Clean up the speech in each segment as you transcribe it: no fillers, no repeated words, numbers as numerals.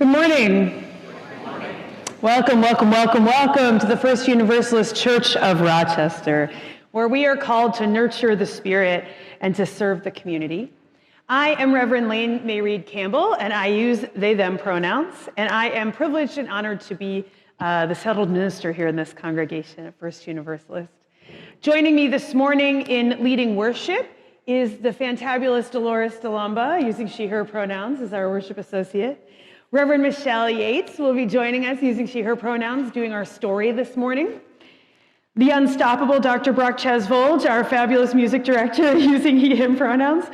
Good morning. Welcome, welcome, welcome, welcome to the First Universalist Church of Rochester, where we are called to nurture the spirit and to serve the community. I am Reverend Lane-Mairead Campbell, and I use they, them pronouns, and I am privileged and honored to be the settled minister here in this congregation at First Universalist. Joining me this morning in leading worship is the fantabulous Dolores DeLamba, using she, her pronouns, as our worship associate. Reverend Michelle Yates will be joining us using she, her pronouns, doing our story this morning. The unstoppable Dr. Brock Chesvold, our fabulous music director, using he, him pronouns.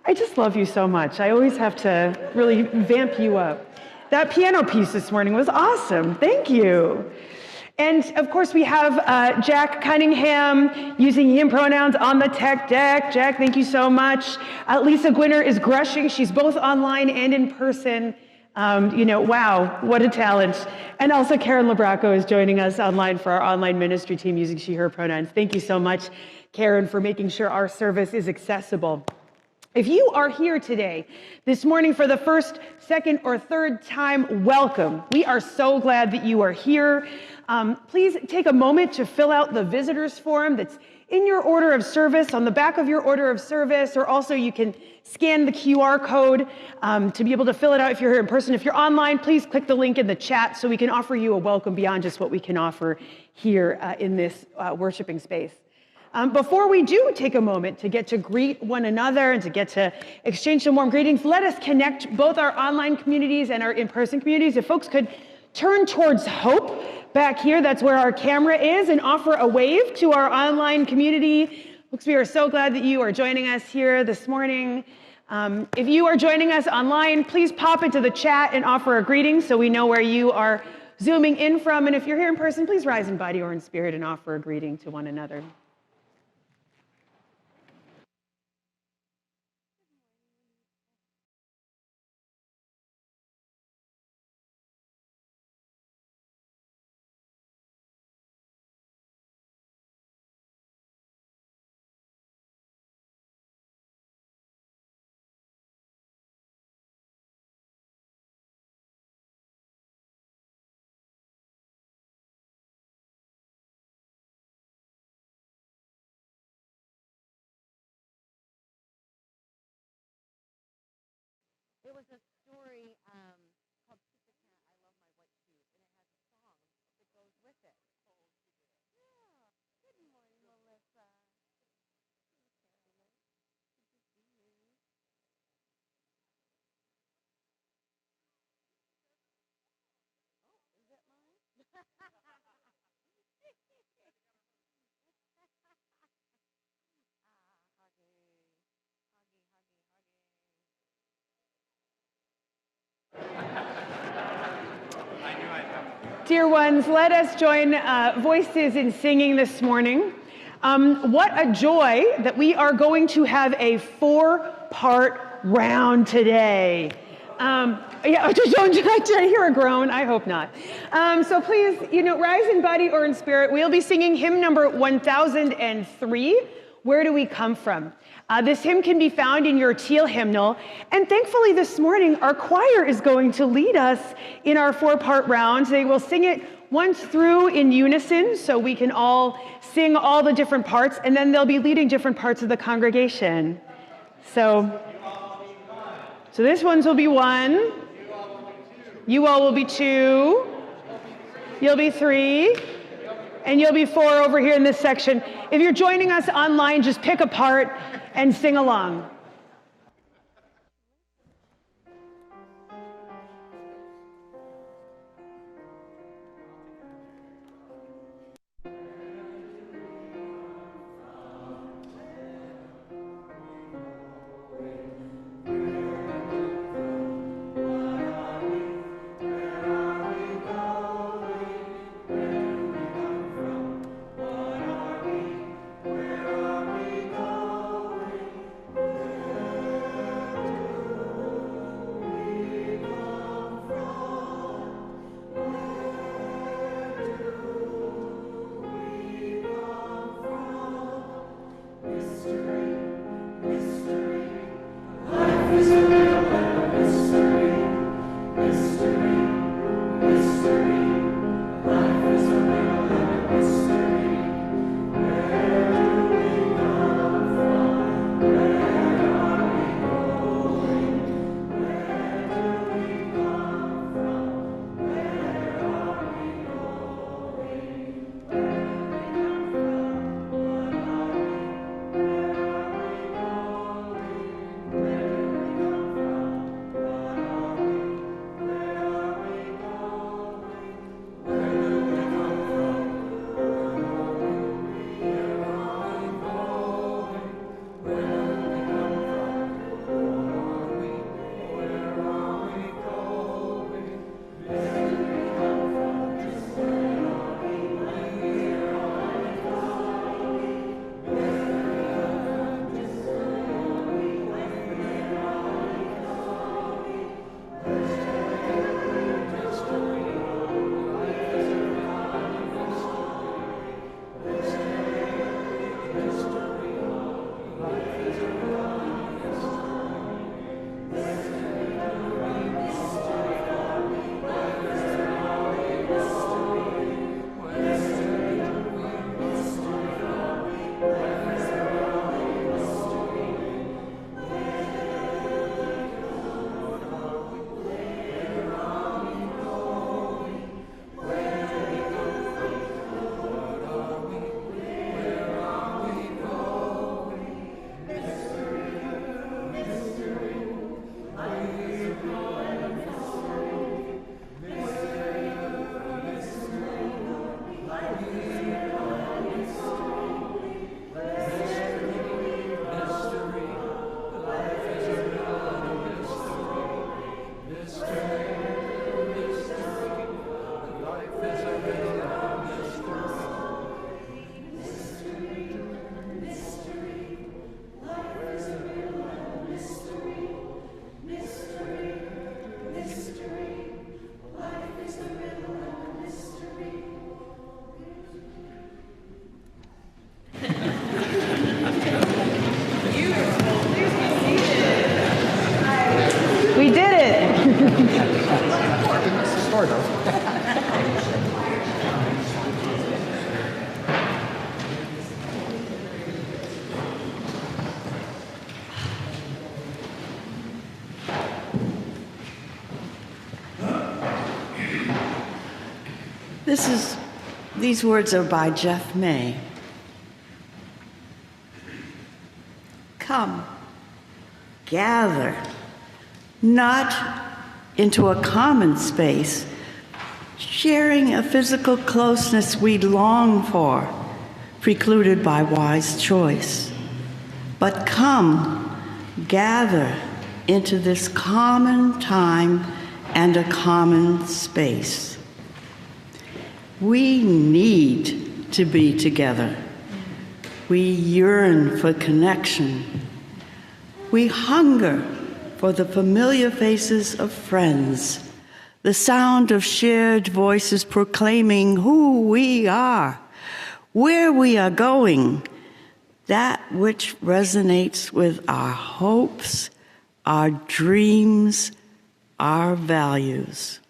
I just love you so much. I always have to really vamp you up. That piano piece this morning was awesome. Thank you. And of course, we have Jack Cunningham using he, him pronouns on the tech deck. Jack, thank you so much. Lisa Gwinner is grushing. She's both online and in person. Wow, what a talent. And also Karen Labraco is joining us online for our online ministry team using she, her pronouns. Thank you so much, Karen, for making sure our service is accessible. If you are here today, this morning for the first, second, or third time, welcome. We are so glad that you are here. Please take a moment to fill out the visitors form that's in your order of service, on the back of your order of service, or also you can scan the QR code to be able to fill it out if you're here in person. If you're online, please click the link in the chat so we can offer you a welcome beyond just what we can offer here in this worshiping space. Before we do take a moment to get to greet one another and to get to exchange some warm greetings, let us connect both our online communities and our in-person communities. If folks could turn towards Hope back here, that's where our camera is, and offer a wave to our online community. Folks, we are so glad that you are joining us here this morning. If you are joining us online, please pop into the chat and offer a greeting so we know where you are zooming in from. And if you're here in person, please rise in body or in spirit and offer a greeting to one another. There was a story called Sister Cat, I Love My White Shoes, and it has a song that goes with it. Yeah. Good morning, Melissa. Good to see you. Oh, is that mine? Dear ones, let us join voices in singing this morning. What a joy that we are going to have a 4-part round today. Yeah, did I hear a groan? I hope not. So please, rise in body or in spirit. We'll be singing hymn number 1003, Where Do We Come From? This hymn can be found in your teal hymnal. And thankfully this morning, our choir is going to lead us in our 4-part round. They will sing it once through in unison, so we can all sing all the different parts, and then they'll be leading different parts of the congregation. So this one's will be 1. You all will be 2. You'll be 3. And you'll be 4 over here in this section. If you're joining us online, just pick a part and sing along. Where are we going? sort of. These words are by Jeff May. Come, gather, not into a common space, sharing a physical closeness we long for, precluded by wise choice. But come, gather into this common time and a common space. We need to be together. We yearn for connection. We hunger for the familiar faces of friends, the sound of shared voices proclaiming who we are, where we are going, that which resonates with our hopes, our dreams, our values.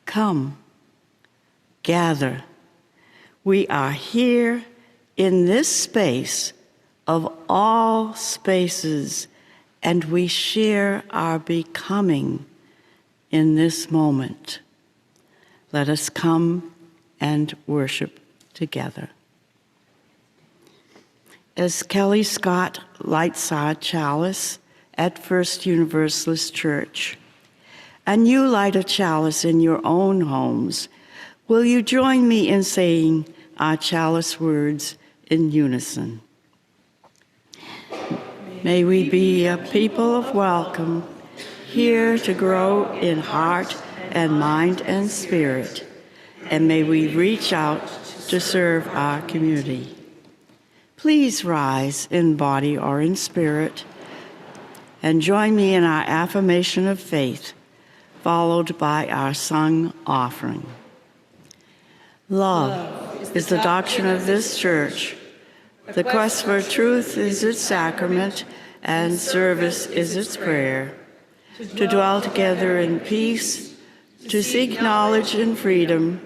Come, gather. We are here in this space of all spaces, and we share our becoming in this moment. Let us come and worship together. As Kelly Scott lights our chalice at First Universalist Church, and you light a chalice in your own homes, will you join me in saying our chalice words in unison? May we be a people of welcome, here to grow in heart and mind and spirit, and may we reach out to serve our community. Please rise in body or in spirit and join me in our affirmation of faith, followed by our sung offering. Love is the doctrine of this church. The quest for truth is its sacrament, and service is its prayer. To dwell together in peace, to seek knowledge in freedom,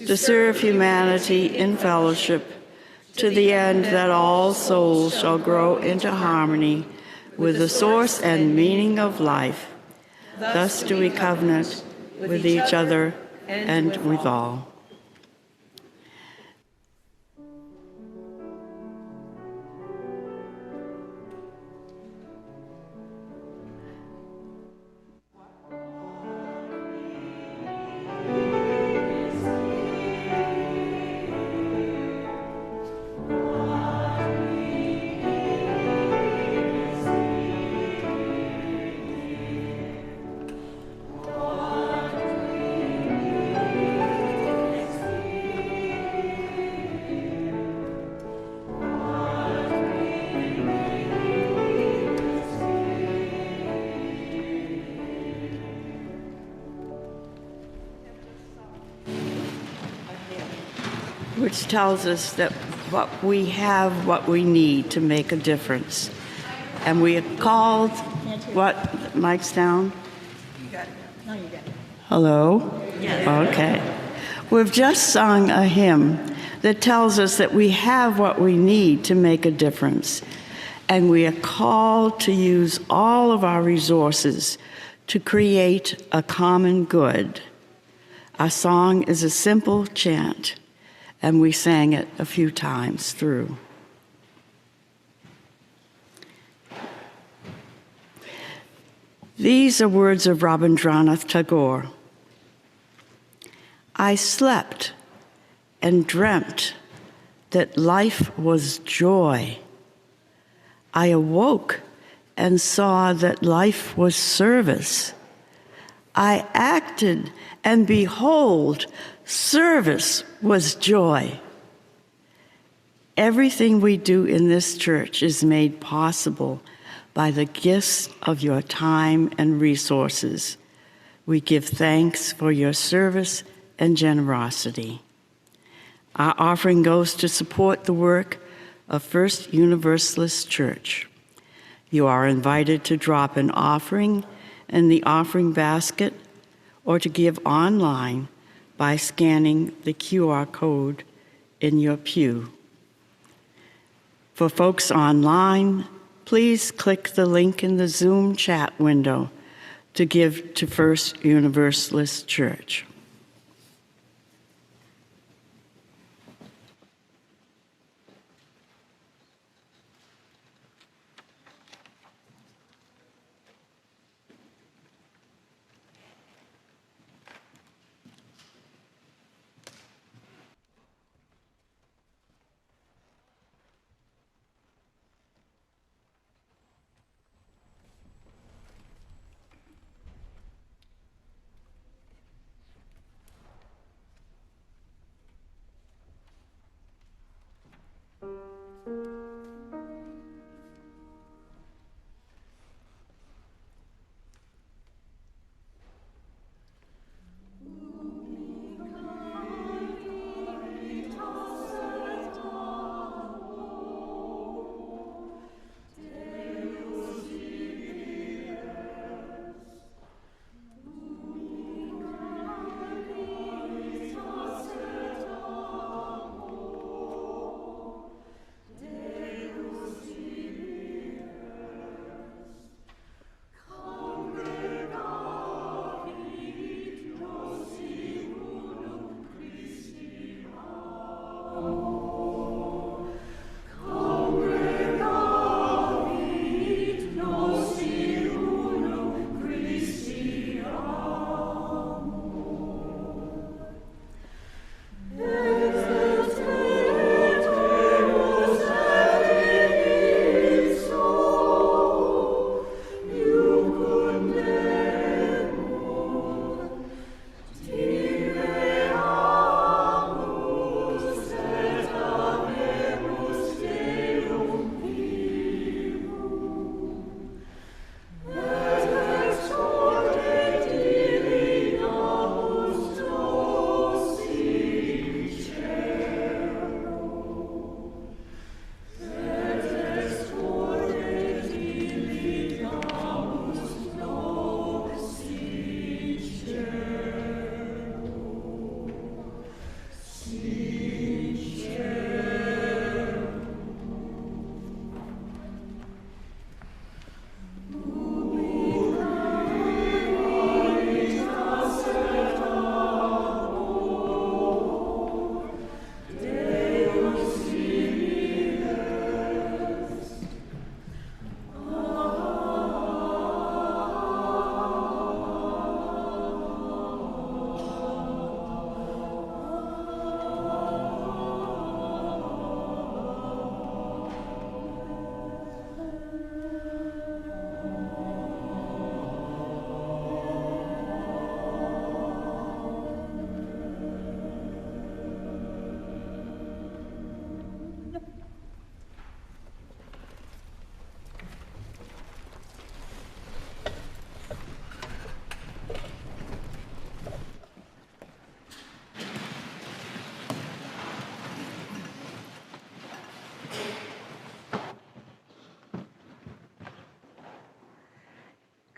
to serve humanity in fellowship, to the end that all souls shall grow into harmony with the source and meaning of life. Thus do we covenant with each other and with all. Which tells us that we have what we need to make a difference. And we are called, what, mic's down? You got it. No, you got it. Hello? Yes. Okay. We've just sung a hymn that tells us that we have what we need to make a difference. And we are called to use all of our resources to create a common good. Our song is a simple chant, and we sang it a few times through. These are words of Rabindranath Tagore. I slept and dreamt that life was joy. I awoke and saw that life was service. I acted, and behold, service was joy. Everything we do in this church is made possible by the gifts of your time and resources. We give thanks for your service and generosity. Our offering goes to support the work of First Universalist Church. You are invited to drop an offering in the offering basket or to give online by scanning the QR code in your pew. For folks online, please click the link in the Zoom chat window to give to First Universalist Church.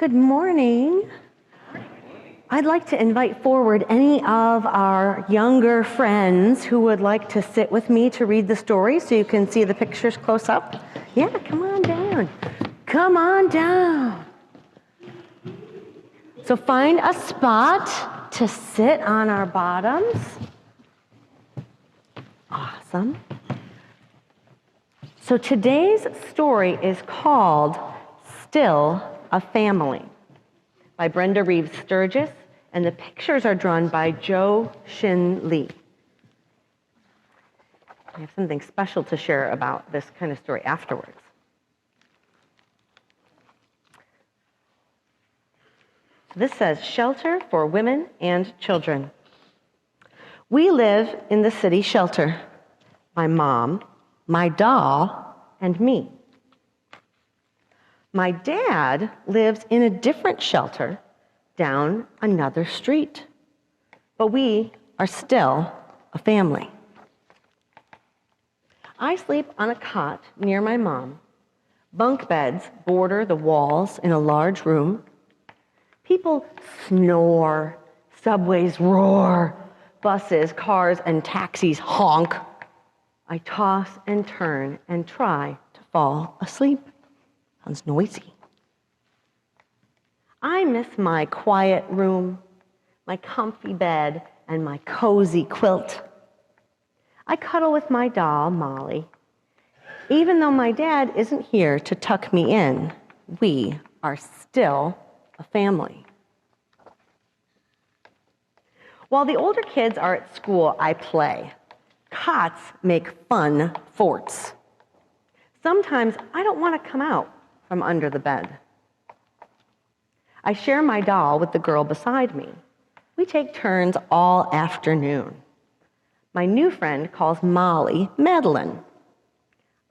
Good morning. I'd like to invite forward any of our younger friends who would like to sit with me to read the story so you can see the pictures close up. Yeah, come on down. Come on down. So find a spot to sit on our bottoms. Awesome. So today's story is called Still a Family by Brenda Reeves Sturgis, and the pictures are drawn by Jo Shin Lee. I have something special to share about this kind of story afterwards. This says, Shelter for Women and Children. We live in the city shelter. My mom, my doll, and me. My dad lives in a different shelter down another street. But we are still a family. I sleep on a cot near my mom. Bunk beds border the walls in a large room. People snore Subways roar. Buses, cars, and taxis honk. I toss and turn and try to fall asleep. Sounds noisy. I miss my quiet room, my comfy bed, and my cozy quilt. I cuddle with my doll, Molly. Even though my dad isn't here to tuck me in, we are still a family. While the older kids are at school, I play. Cots make fun forts. Sometimes I don't want to come out from under the bed. I share my doll with the girl beside me. We take turns all afternoon. My new friend calls Molly Madeline.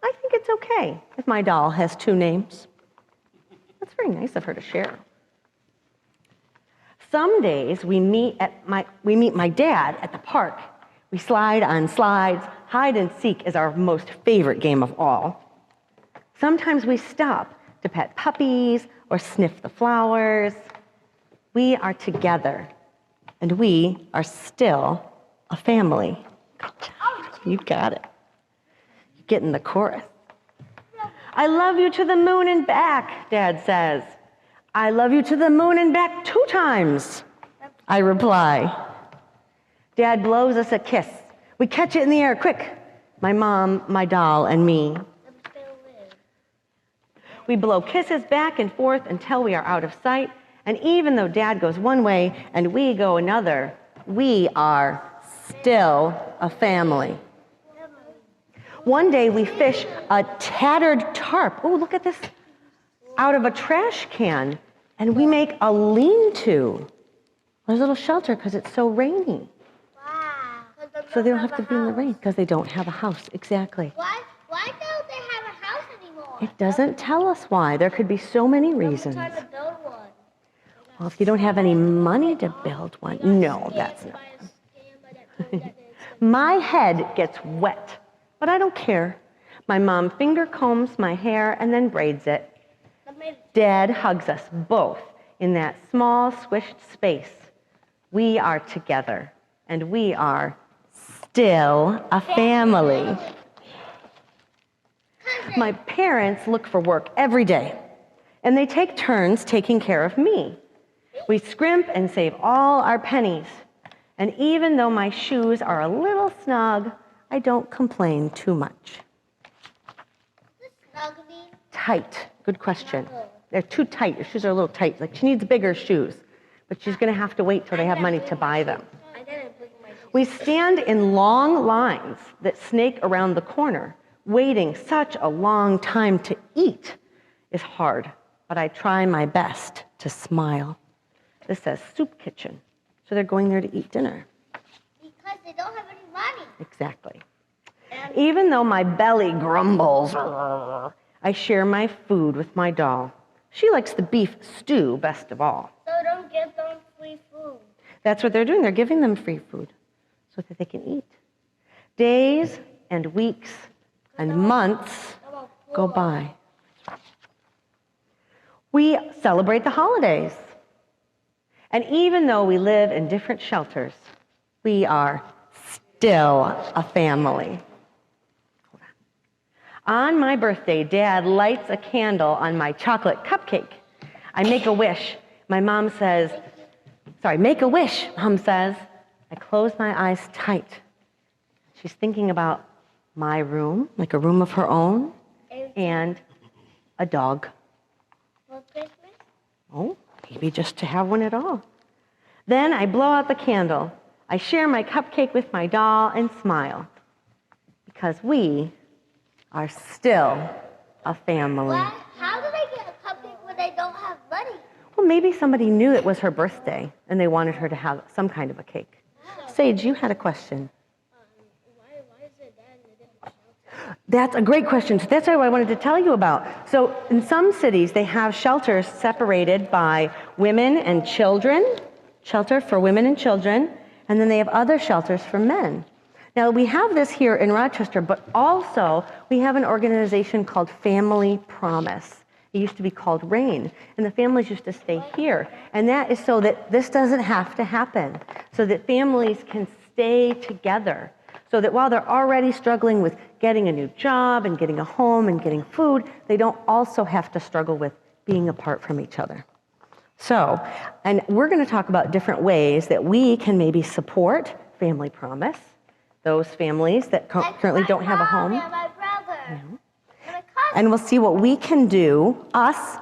I think it's okay if my doll has two names. That's very nice of her to share. Some days we meet my dad at the park. We slide on slides. Hide and seek is our most favorite game of all. Sometimes we stop to pet puppies or sniff the flowers. We are together, and we are still a family. You got it. You're getting the chorus. I love you to the moon and back, Dad says. I love you to the moon and back 2 times, I reply. Dad blows us a kiss. We catch it in the air, quick. My mom, my doll, and me. We blow kisses back and forth until we are out of sight. And even though Dad goes one way and we go another, we are still a family. One day we fish a tattered tarp. Oh, look at this. Out of a trash can. And we make a lean-to. There's a little shelter because it's so rainy. Wow. So they don't have to be in the rain because they don't have a house. Exactly. Why don't they have a house anymore? It doesn't tell us why. There could be so many reasons. Trying to build one. Well, if you don't have any money to build one, no, that's not. My head gets wet, but I don't care. My mom finger combs my hair and then braids it. Dad hugs us both in that small, squished space. We are together, and we are still a family. My parents look for work every day, and they take turns taking care of me. We scrimp and save all our pennies. And even though my shoes are a little snug, I don't complain too much. Tight. Good question. They're too tight. Your shoes are a little tight. Like, she needs bigger shoes, but she's going to have to wait till they have money to buy them. We stand in long lines that snake around the corner. Waiting such a long time to eat is hard, but I try my best to smile. This says soup kitchen, so they're going there to eat dinner. Because they don't have any money. Exactly. Even though my belly grumbles, I share my food with my doll. She likes the beef stew best of all. So don't give them free food. That's what they're doing. They're giving them free food so that they can eat. Days and weeks and months go by. We celebrate the holidays. And even though we live in different shelters, we are still a family. On my birthday, Dad lights a candle on my chocolate cupcake. I make a wish. My mom says, make a wish, Mom says. I close my eyes tight. She's thinking about my room, like a room of her own, and a dog. For Christmas? Oh, maybe just to have one at all. Then I blow out the candle. I share my cupcake with my doll and smile. Because we are still a family. What? How do they get a cupcake when they don't have money? Well, maybe somebody knew it was her birthday and they wanted her to have some kind of a cake. Sage, you had a question. Why is it that in a different shelter? That's a great question. So that's what I wanted to tell you about. So in some cities, they have shelters separated by women and children, shelter for women and children, and then they have other shelters for men. Now, we have this here in Rochester, but also we have an organization called Family Promise. It used to be called Rain, and the families used to stay here. And that is so that this doesn't have to happen, so that families can stay together, so that while they're already struggling with getting a new job and getting a home and getting food, they don't also have to struggle with being apart from each other. So, and we're going to talk about different ways that we can maybe support Family Promise, those families that currently don't have a home. And my brother. And my cousin. And we'll see what we can do, us.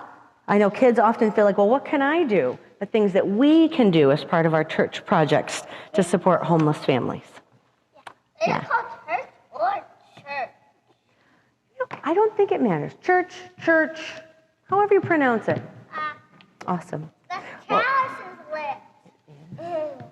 I know kids often feel like, well, what can I do? The things that we can do as part of our church projects to support homeless families. Is it called church or church? I don't think it matters. Church, however you pronounce it. Awesome. The chalice is lit.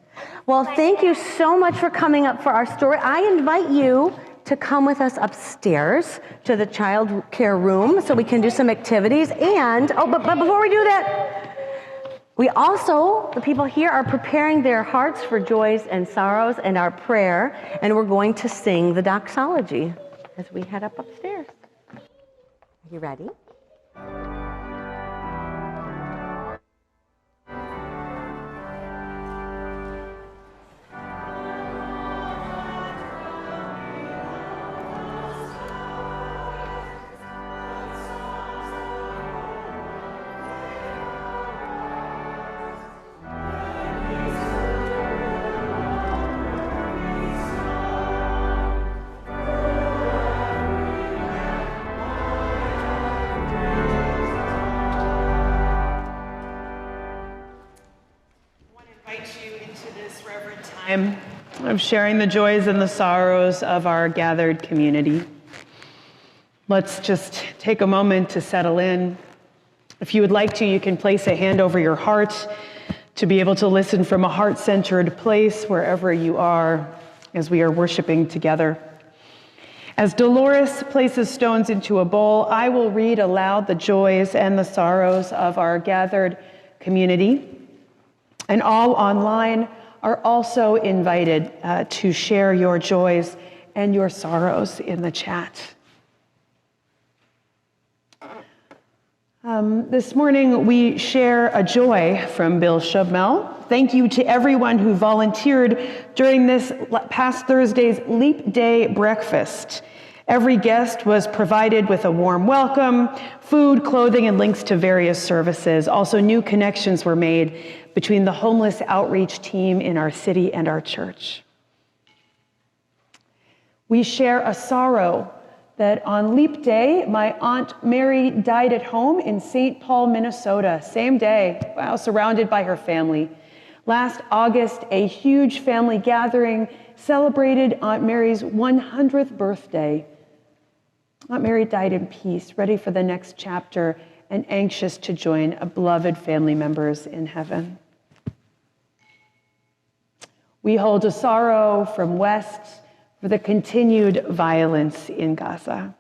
Well, thank you so much for coming up for our story. I invite you to come with us upstairs to the child care room so we can do some activities. And, but before we do that, we also, the people here, are preparing their hearts for joys and sorrows and our prayer, and we're going to sing the doxology as we head up upstairs. Are you ready? Time of sharing the joys and the sorrows of our gathered community. Let's just take a moment to settle in. If you would like to, you can place a hand over your heart to be able to listen from a heart-centered place wherever you are as we are worshiping together. As Dolores places stones into a bowl, I will read aloud the joys and the sorrows of our gathered community. And all online are also invited to share your joys and your sorrows in the chat. This morning, we share a joy from Bill Shubmel. Thank you to everyone who volunteered during this past Thursday's Leap Day breakfast. Every guest was provided with a warm welcome, food, clothing, and links to various services. Also, new connections were made between the homeless outreach team in our city and our church. We share a sorrow that on Leap Day, my Aunt Mary died at home in St. Paul, Minnesota. Same day, wow, surrounded by her family. Last August, a huge family gathering celebrated Aunt Mary's 100th birthday. Aunt Mary died in peace, ready for the next chapter and anxious to join beloved family members in heaven. We hold a sorrow from West for the continued violence in Gaza.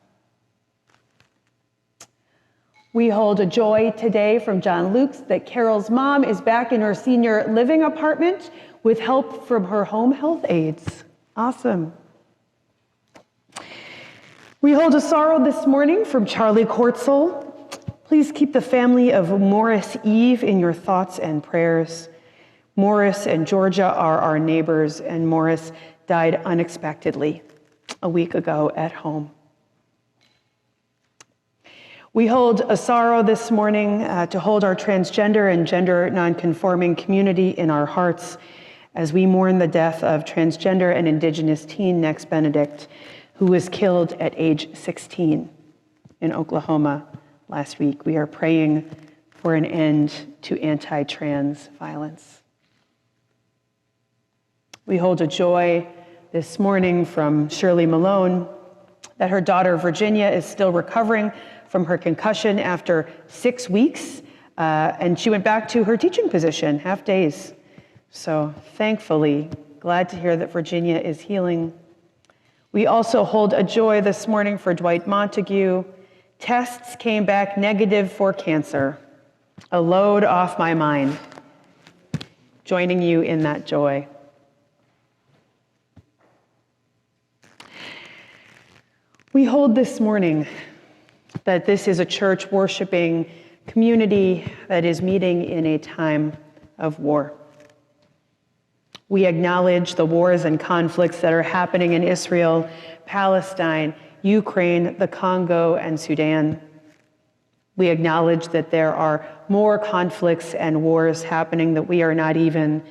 We hold a joy today from John Luke's that Carol's mom is back in her senior living apartment with help from her home health aides. Awesome. We hold a sorrow this morning from Charlie Kortzel. Please keep the family of Morris Eve in your thoughts and prayers. Morris and Georgia are our neighbors, and Morris died unexpectedly a week ago at home. We hold a sorrow this morning to hold our transgender and gender nonconforming community in our hearts as we mourn the death of transgender and indigenous teen Nex Benedict, who was killed at age 16 in Oklahoma last week. We are praying for an end to anti-trans violence. We hold a joy this morning from Shirley Malone that her daughter Virginia is still recovering from her concussion after 6 weeks, and she went back to her teaching position, half days. So thankfully, glad to hear that Virginia is healing. We also hold a joy this morning for Dwight Montague. Tests came back negative for cancer. A load off my mind. Joining you in that joy. We hold this morning that this is a church worshiping community that is meeting in a time of war. We acknowledge the wars and conflicts that are happening in Israel, Palestine, Ukraine, the Congo, and Sudan. We acknowledge that there are more conflicts and wars happening that we are not even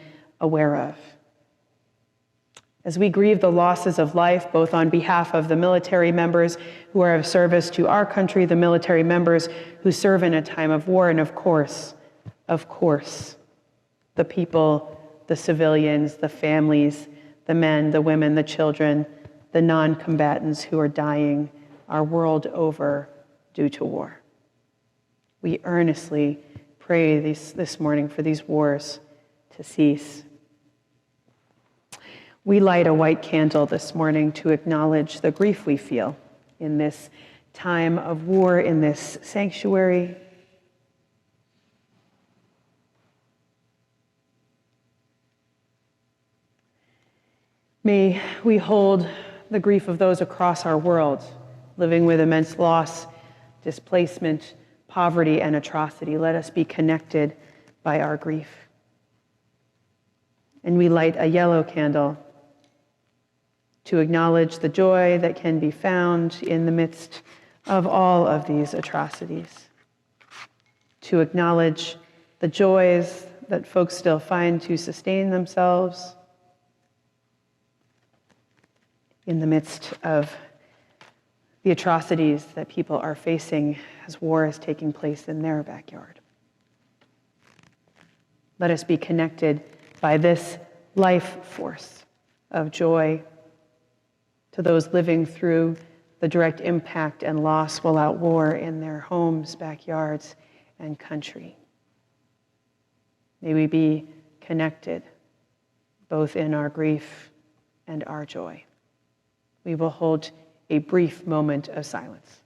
aware of. As we grieve the losses of life, both on behalf of the military members who are of service to our country, the military members who serve in a time of war, and of course, the people, the civilians, the families, the men, the women, the children, the non-combatants who are dying our world over due to war. We earnestly pray this morning for these wars to cease. We light a white candle this morning to acknowledge the grief we feel in this time of war in this sanctuary. May we hold the grief of those across our world living with immense loss, displacement, poverty, and atrocity. Let us be connected by our grief. And we light a yellow candle to acknowledge the joy that can be found in the midst of all of these atrocities, to acknowledge the joys that folks still find to sustain themselves in the midst of the atrocities that people are facing as war is taking place in their backyard. Let us be connected by this life force of joy to those living through the direct impact and loss without war in their homes, backyards, and country. May we be connected both in our grief and our joy. We will hold a brief moment of silence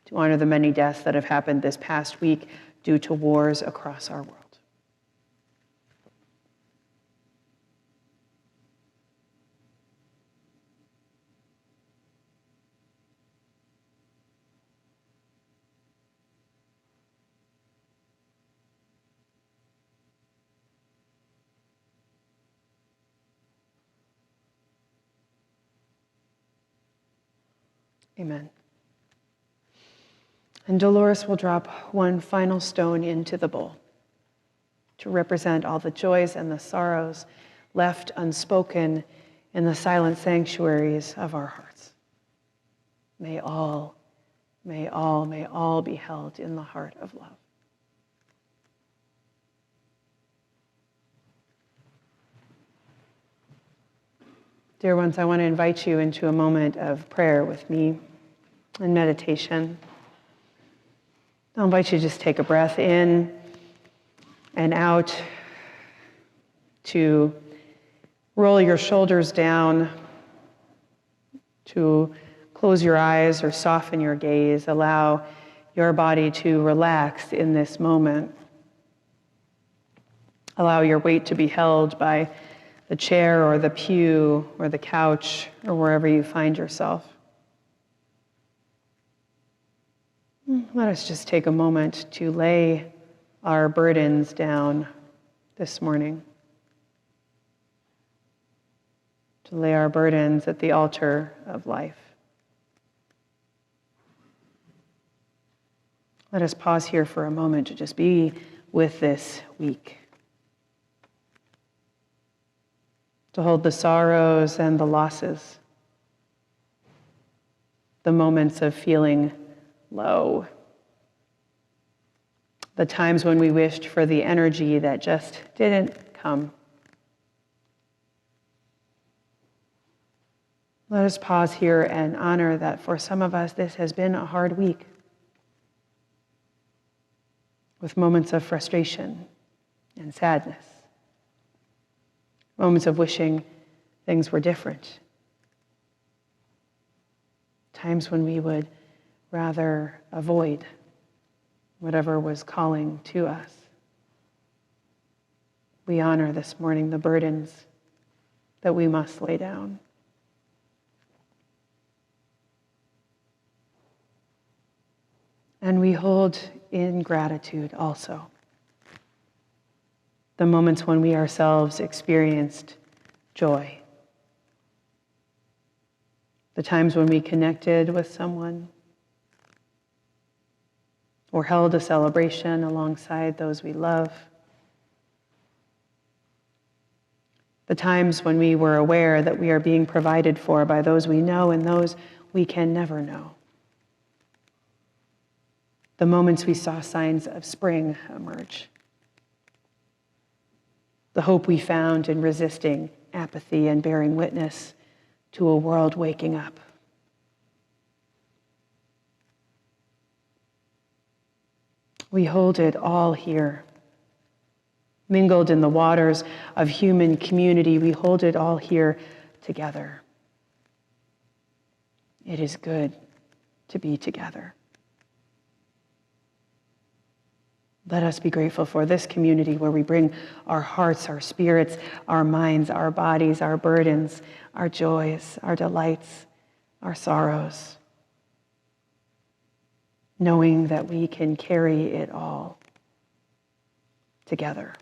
to honor the many deaths that have happened this past week due to wars across our world. Amen. And Dolores will drop one final stone into the bowl to represent all the joys and the sorrows left unspoken in the silent sanctuaries of our hearts. May all be held in the heart of love. Dear ones, I want to invite you into a moment of prayer with me and meditation. I'll invite you to just take a breath in and out, to roll your shoulders down, to close your eyes or soften your gaze. Allow your body to relax in this moment. Allow your weight to be held by the chair or the pew or the couch or wherever you find yourself. Let us just take a moment to lay our burdens down this morning, to lay our burdens at the altar of life. Let us pause here for a moment to just be with this week, to hold the sorrows and the losses, the moments of feeling low, the times when we wished for the energy that just didn't come. Let us pause here and honor that for some of us, this has been a hard week, with moments of frustration and sadness, moments of wishing things were different, times when we would rather avoid whatever was calling to us. We honor this morning the burdens that we must lay down. And we hold in gratitude also the moments when we ourselves experienced joy, the times when we connected with someone or held a celebration alongside those we love, the times when we were aware that we are being provided for by those we know and those we can never know, the moments we saw signs of spring emerge, the hope we found in resisting apathy and bearing witness to a world waking up. We hold it all here. Mingled in the waters of human community, we hold it all here together. It is good to be together. Let us be grateful for this community where we bring our hearts, our spirits, our minds, our bodies, our burdens, our joys, our delights, our sorrows, knowing that we can carry it all together,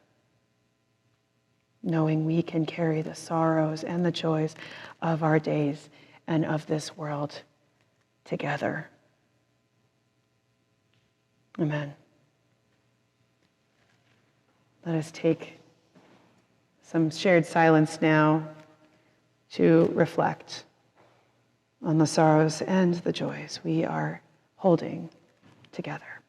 knowing we can carry the sorrows and the joys of our days and of this world together. Amen. Let us take some shared silence now to reflect on the sorrows and the joys we are holding together.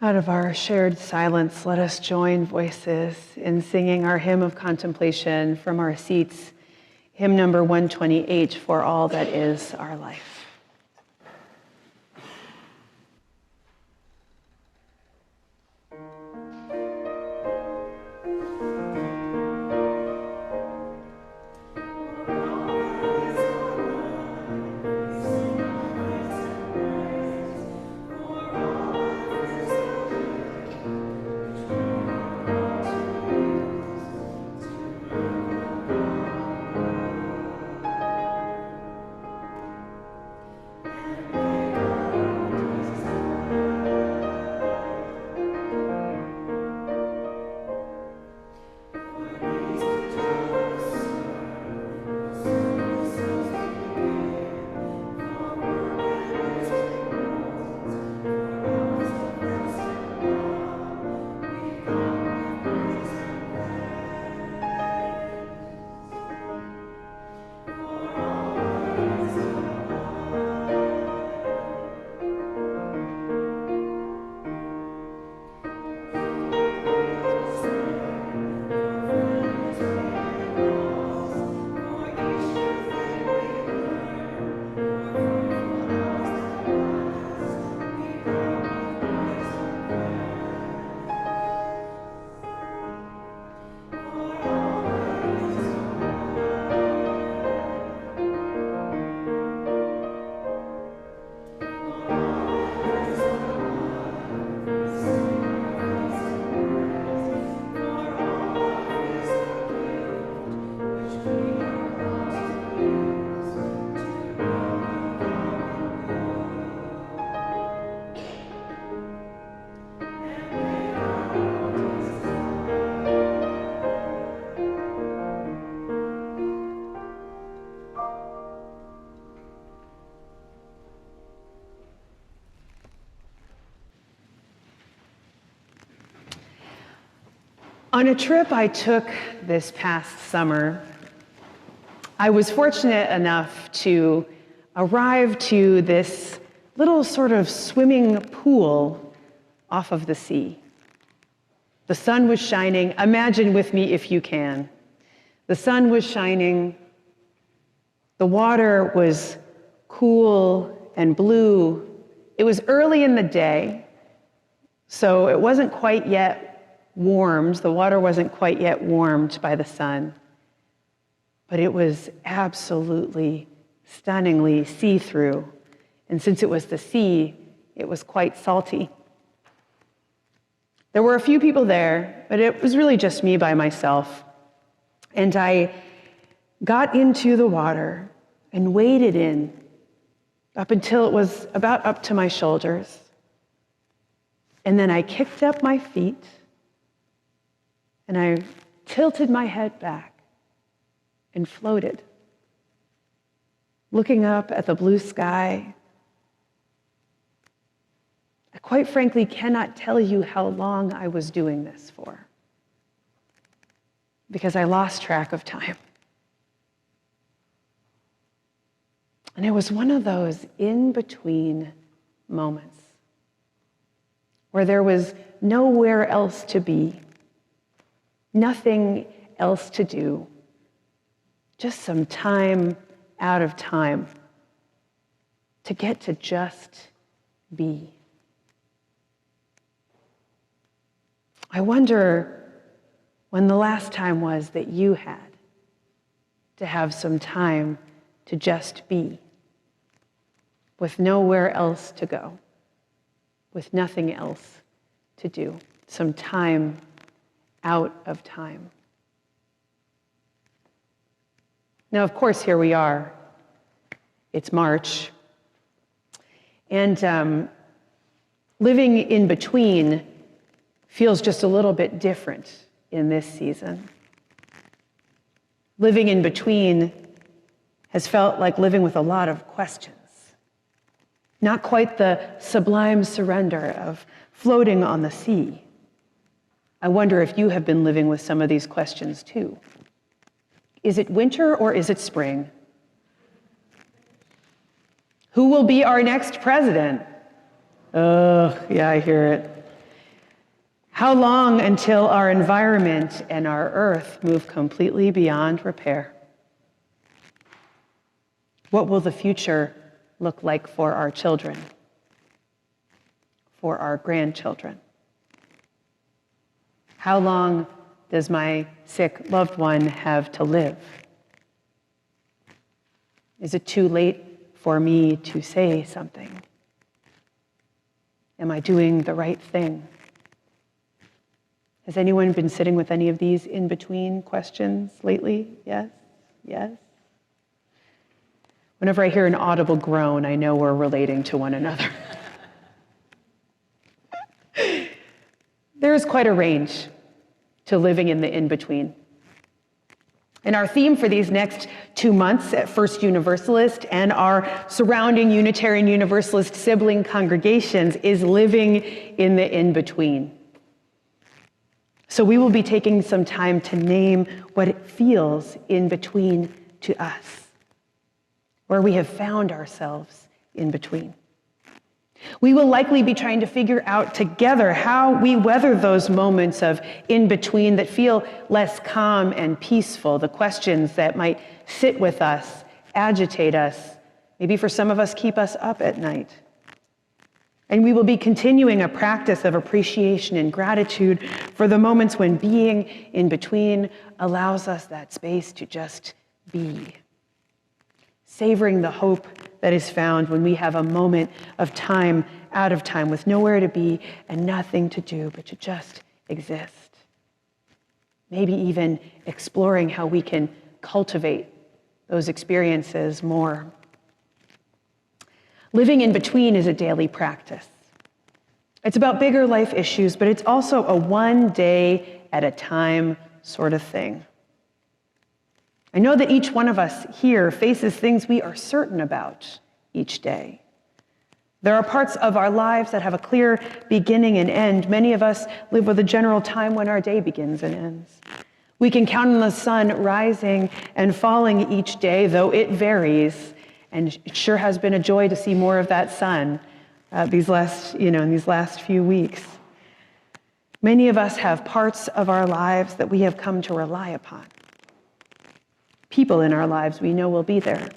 Out of our shared silence, let us join voices in singing our hymn of contemplation from our seats, hymn number 128, For All That Is Our Life. On a trip I took this past summer, I was fortunate enough to arrive to this little sort of swimming pool off of the sea. The sun was shining. Imagine with me if you can. The sun was shining. The water was cool and blue. It was early in the day, so it wasn't quite yet warmed. The water wasn't quite yet warmed by the sun, but it was absolutely, stunningly see-through. And since it was the sea, it was quite salty. There were a few people there, but it was really just me by myself. And I got into the water and waded in up until it was about up to my shoulders. And then I kicked up my feet and I tilted my head back and floated, looking up at the blue sky. I quite frankly cannot tell you how long I was doing this for, because I lost track of time. And it was one of those in-between moments where there was nowhere else to be, nothing else to do, just some time out of time to get to just be. I wonder when the last time was that you had to have some time to just be, with nowhere else to go, with nothing else to do, some time out of time. Now, of course, here we are. It's March. And living in between feels just a little bit different in this season. Living in between has felt like living with a lot of questions. Not quite the sublime surrender of floating on the sea. I wonder if you have been living with some of these questions too. Is it winter or is it spring? Who will be our next president? Oh, yeah, I hear it. How long until our environment and our earth move completely beyond repair? What will the future look like for our children, for our grandchildren? How long does my sick loved one have to live? Is it too late for me to say something? Am I doing the right thing? Has anyone been sitting with any of these in-between questions lately? Yes? Yes? Whenever I hear an audible groan, I know we're relating to one another. There is quite a range to living in the in-between. And our theme for these next 2 months at First Universalist and our surrounding Unitarian Universalist sibling congregations is living in the in-between. So we will be taking some time to name what it feels in between to us, where we have found ourselves in between. We will likely be trying to figure out together how we weather those moments of in between that feel less calm and peaceful, the questions that might sit with us, agitate us, maybe for some of us keep us up at night. And we will be continuing a practice of appreciation and gratitude for the moments when being in between allows us that space to just be. Savoring the hope that is found when we have a moment of time out of time with nowhere to be and nothing to do but to just exist. Maybe even exploring how we can cultivate those experiences more. Living in between is a daily practice. It's about bigger life issues, but it's also a one day at a time sort of thing. I know that each one of us here faces things we are certain about each day. There are parts of our lives that have a clear beginning and end. Many of us live with a general time when our day begins and ends. We can count on the sun rising and falling each day, though it varies. And it sure has been a joy to see more of that sun in these last few weeks. Many of us have parts of our lives that we have come to rely upon. People in our lives we know will be there.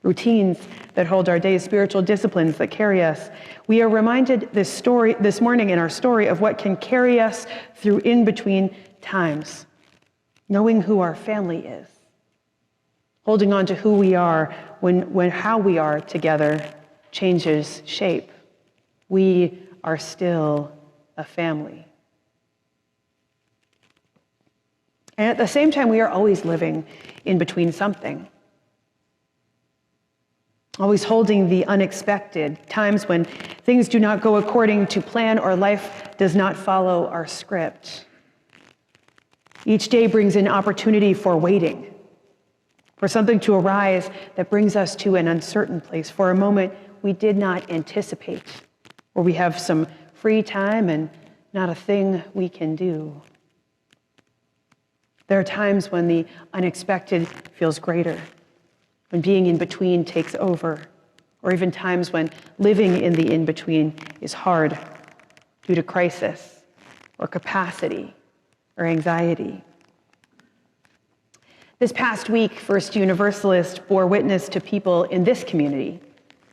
Routines that hold our days, spiritual disciplines that carry us. We are reminded this morning in our story of what can carry us through in-between times. Knowing who our family is. Holding on to who we are when how we are together changes shape. We are still a family. And at the same time, we are always living in between something. Always holding the unexpected, times when things do not go according to plan or life does not follow our script. Each day brings an opportunity for waiting, for something to arise that brings us to an uncertain place, for a moment we did not anticipate, where we have some free time and not a thing we can do. There are times when the unexpected feels greater, when being in between takes over, or even times when living in the in-between is hard due to crisis or capacity or anxiety. This past week, First Universalist bore witness to people in this community,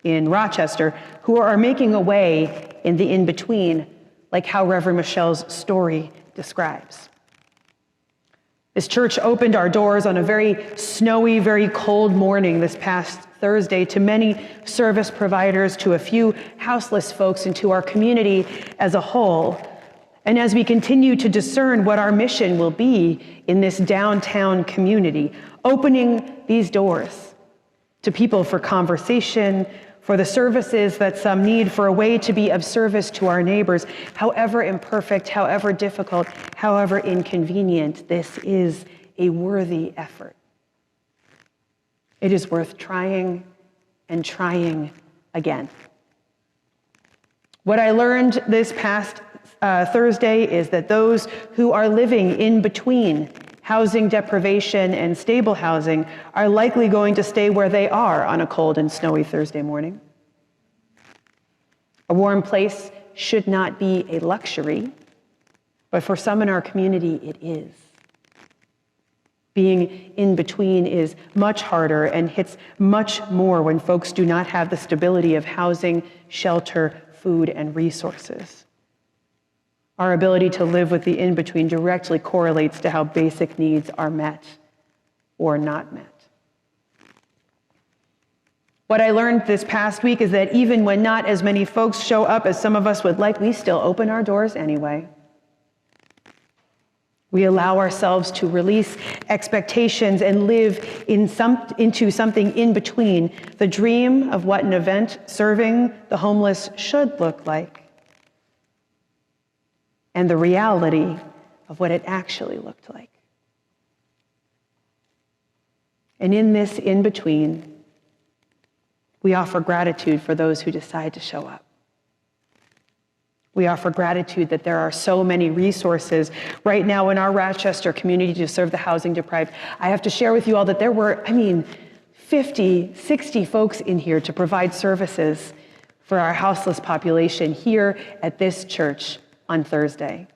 in Rochester, who are making a way in the in-between, like how Reverend Michelle's story describes. This church opened our doors on a very snowy, very cold morning this past Thursday to many service providers, to a few houseless folks, and to our community as a whole. And as we continue to discern what our mission will be in this downtown community, opening these doors to people for conversation, for the services that some need, for a way to be of service to our neighbors, however imperfect, however difficult, however inconvenient, this is a worthy effort. It is worth trying and trying again. What I learned this past Thursday is that those who are living in between housing deprivation and stable housing are likely going to stay where they are on a cold and snowy Thursday morning. A warm place should not be a luxury, but for some in our community, it is. Being in between is much harder and hits much more when folks do not have the stability of housing, shelter, food, and resources. Our ability to live with the in-between directly correlates to how basic needs are met or not met. What I learned this past week is that even when not as many folks show up as some of us would like, we still open our doors anyway. We allow ourselves to release expectations and live into something in between, the dream of what an event serving the homeless should look like, and the reality of what it actually looked like. And in this in-between, we offer gratitude for those who decide to show up. We offer gratitude that there are so many resources right now in our Rochester community to serve the housing deprived. I have to share with you all that there were, 50, 60 folks in here to provide services for our houseless population here at this church on Thursday.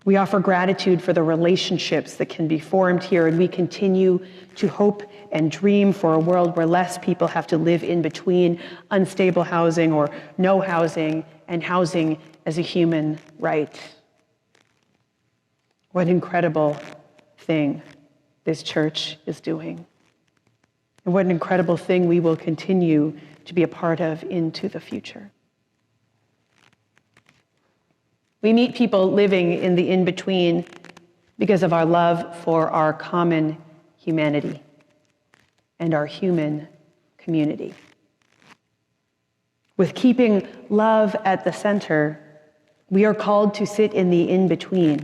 We offer gratitude for the relationships that can be formed here, and we continue to hope and dream for a world where less people have to live in between unstable housing or no housing, and housing as a human right. What an incredible thing this church is doing. And what an incredible thing we will continue to be a part of into the future. We meet people living in the in-between because of our love for our common humanity and our human community. With keeping love at the center, we are called to sit in the in-between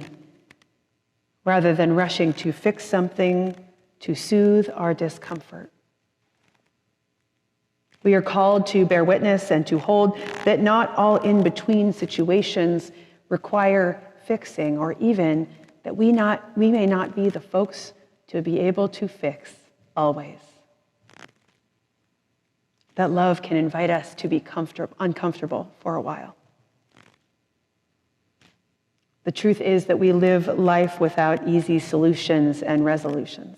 rather than rushing to fix something to soothe our discomfort. We are called to bear witness and to hold that not all in-between situations require fixing, or even that we may not be the folks to be able to fix always. That love can invite us to be uncomfortable for a while. The truth is that we live life without easy solutions and resolutions.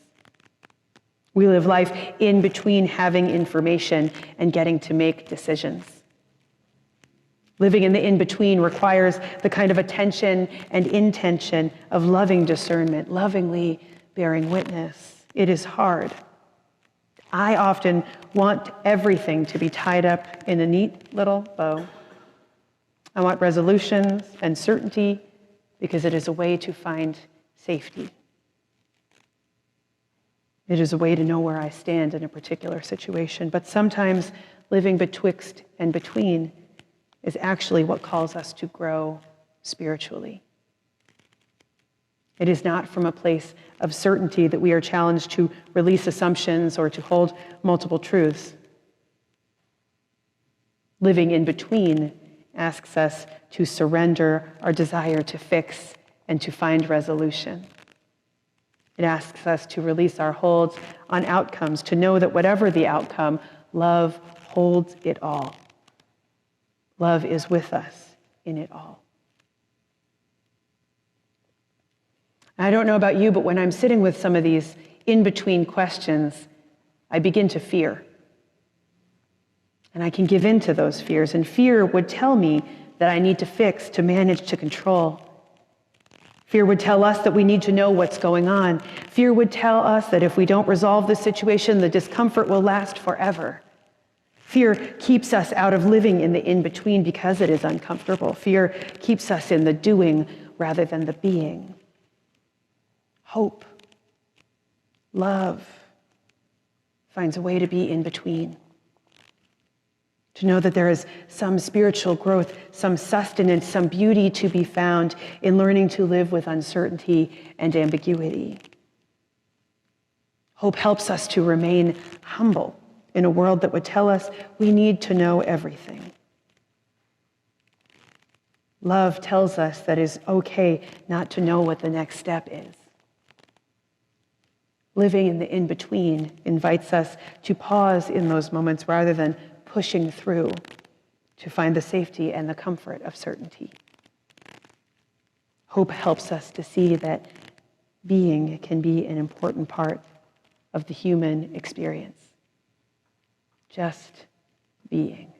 We live life in between having information and getting to make decisions. Living in the in-between requires the kind of attention and intention of loving discernment, lovingly bearing witness. It is hard. I often want everything to be tied up in a neat little bow. I want resolutions and certainty because it is a way to find safety. It is a way to know where I stand in a particular situation. But sometimes living betwixt and between is actually what calls us to grow spiritually. It is not from a place of certainty that we are challenged to release assumptions or to hold multiple truths. Living in between asks us to surrender our desire to fix and to find resolution. It asks us to release our holds on outcomes, to know that whatever the outcome, love holds it all. Love is with us in it all. I don't know about you, but when I'm sitting with some of these in-between questions, I begin to fear. And I can give in to those fears. And fear would tell me that I need to fix, to manage, to control. Fear would tell us that we need to know what's going on. Fear would tell us that if we don't resolve the situation, the discomfort will last forever. Fear keeps us out of living in the in-between because it is uncomfortable. Fear keeps us in the doing rather than the being. Hope, love, finds a way to be in between. To know that there is some spiritual growth, some sustenance, some beauty to be found in learning to live with uncertainty and ambiguity. Hope helps us to remain humble in a world that would tell us we need to know everything. Love tells us that it's okay not to know what the next step is. Living in the in-between invites us to pause in those moments rather than pushing through to find the safety and the comfort of certainty. Hope helps us to see that being can be an important part of the human experience. Just being.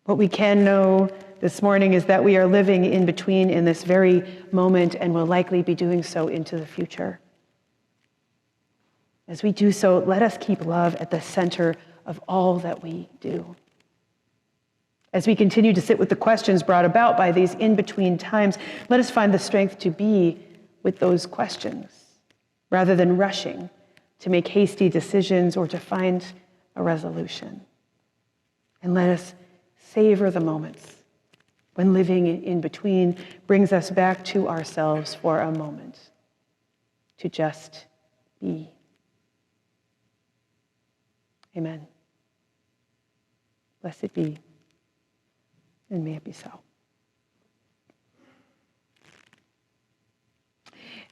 What we can know this morning is that we are living in between in this very moment and will likely be doing so into the future. As we do so, let us keep love at the center of all that we do. As we continue to sit with the questions brought about by these in-between times, let us find the strength to be with those questions, rather than rushing to make hasty decisions or to find a resolution. And let us savor the moments when living in between brings us back to ourselves for a moment, to just be. Amen. Blessed be, and may it be so.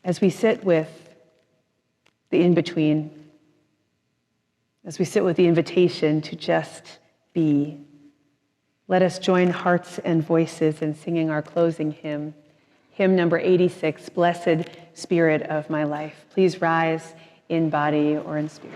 As we sit with the in-between, as we sit with the invitation to just be, let us join hearts and voices in singing our closing hymn, hymn number 86, Blessed Spirit of My Life. Please rise in body or in spirit.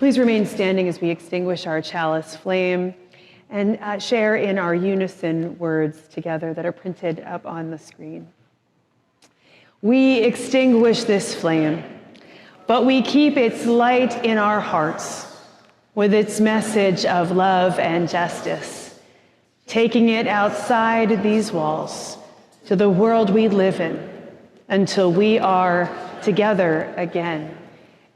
Please remain standing as we extinguish our chalice flame and share in our unison words together that are printed up on the screen. We extinguish this flame, but we keep its light in our hearts with its message of love and justice, taking it outside these walls to the world we live in until we are together again.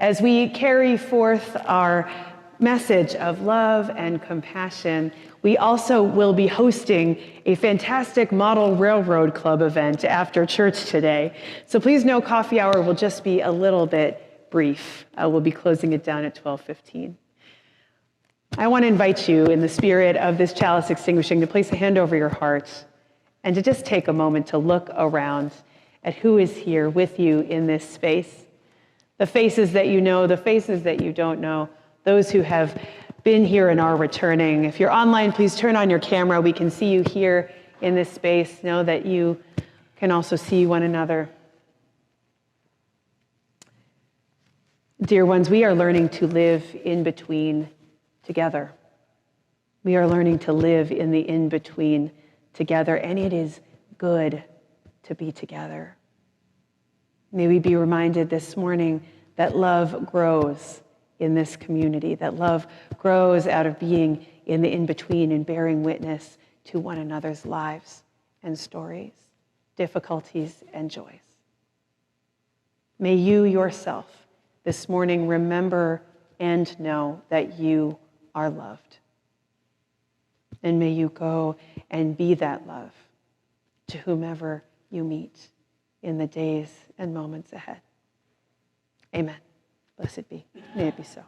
As we carry forth our message of love and compassion, we also will be hosting a fantastic Model Railroad Club event after church today. So please know coffee hour will just be a little bit brief. We'll be closing it down at 12:15. I want to invite you, in the spirit of this chalice extinguishing, to place a hand over your heart and to just take a moment to look around at who is here with you in this space. The faces that you know, the faces that you don't know, those who have been here and are returning. If you're online, please turn on your camera. We can see you here in this space. Know that you can also see one another. Dear ones, we are learning to live in between together. We are learning to live in the in-between together, and it is good to be together. May we be reminded this morning that love grows in this community, that love grows out of being in the in-between and bearing witness to one another's lives and stories, difficulties and joys. May you yourself this morning remember and know that you are loved. And may you go and be that love to whomever you meet in the days and moments ahead. Amen. Blessed be. May it be so.